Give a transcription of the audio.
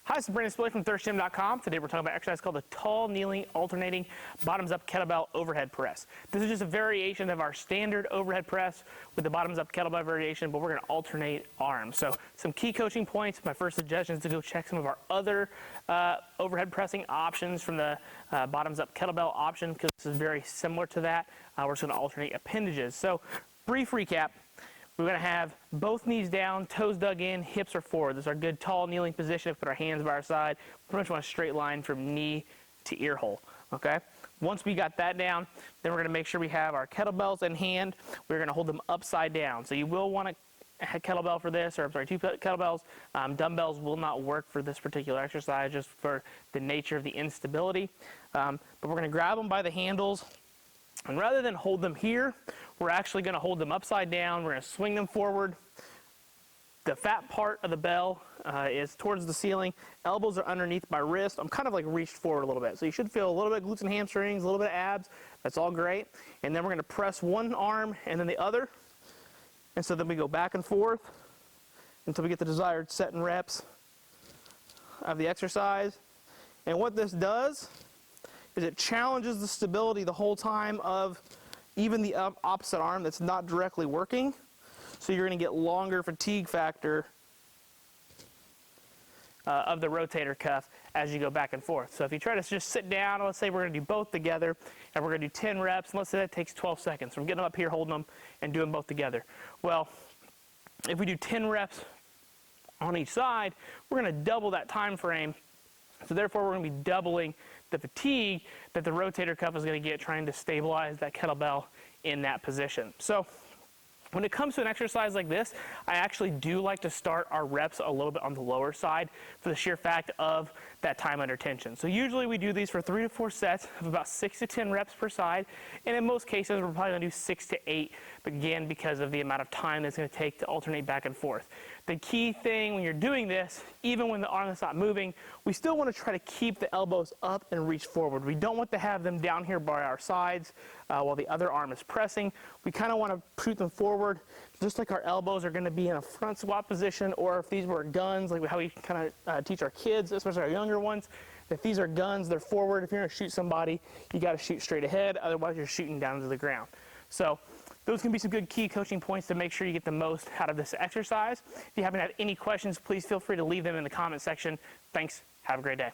Hi, this is Brandon Spillane from thirstgym.com. Today we're talking about an exercise called the tall, kneeling, alternating, bottoms-up kettlebell overhead press. This is just a variation of our standard overhead press with the bottoms-up kettlebell variation, but we're going to alternate arms. So some key coaching points. My first suggestion is to go check some of our other overhead pressing options from the bottoms-up kettlebell option, because this is very similar to that. We're just going to alternate appendages. So brief recap. We're going to have both knees down, toes dug in, hips are forward. This is our good tall kneeling position. Put our hands by our side. Pretty much want a straight line from knee to ear hole. Okay? Once we got that down, then we're going to make sure we have our kettlebells in hand. We're going to hold them upside down. So you will want a kettlebell for this, or I'm sorry, two kettlebells. Dumbbells will not work for this particular exercise just for the nature of the instability. But we're going to grab them by the handles. And rather than hold them here, we're actually going to hold them upside down. We're going to swing them forward. The fat part of the bell is towards the ceiling. Elbows are underneath my wrist. I'm kind of like reached forward a little bit. So you should feel a little bit of glutes and hamstrings, a little bit of abs. That's all great. And then we're going to press one arm and then the other. And so then we go back and forth until we get the desired set and reps of the exercise. And what this does is it challenges the stability the whole time of even the opposite arm that's not directly working. So you're going to get longer fatigue factor of the rotator cuff as you go back and forth. So if you try to just sit down, let's say we're going to do both together, and we're going to do 10 reps, and let's say that takes 12 seconds. So I'm getting up here, holding them, and doing both together. Well, if we do 10 reps on each side, we're going to double that time frame. So therefore, we're going to be doubling the fatigue that the rotator cuff is going to get trying to stabilize that kettlebell in that position. So when it comes to an exercise like this, I actually do like to start our reps a little bit on the lower side for the sheer fact of that time under tension. So usually we do these for 3 to 4 sets of about 6 to 10 reps per side, and in most cases we're probably going to do 6 to 8, again because of the amount of time that's going to take to alternate back and forth. The key thing when you're doing this, even when the arm is not moving, we still want to try to keep the elbows up and reach forward. We don't want to have them down here by our sides while the other arm is pressing. We kind of want to shoot them forward, just like our elbows are going to be in a front squat position, or if these were guns, like how we kind of teach our kids, especially our younger ones. If these are guns, they're forward. If you're going to shoot somebody, you got to shoot straight ahead, otherwise you're shooting down to the ground. So those can be some good key coaching points to make sure you get the most out of this exercise. If you happen to have any questions, please feel free to leave them in the comment section. Thanks. Have a great day.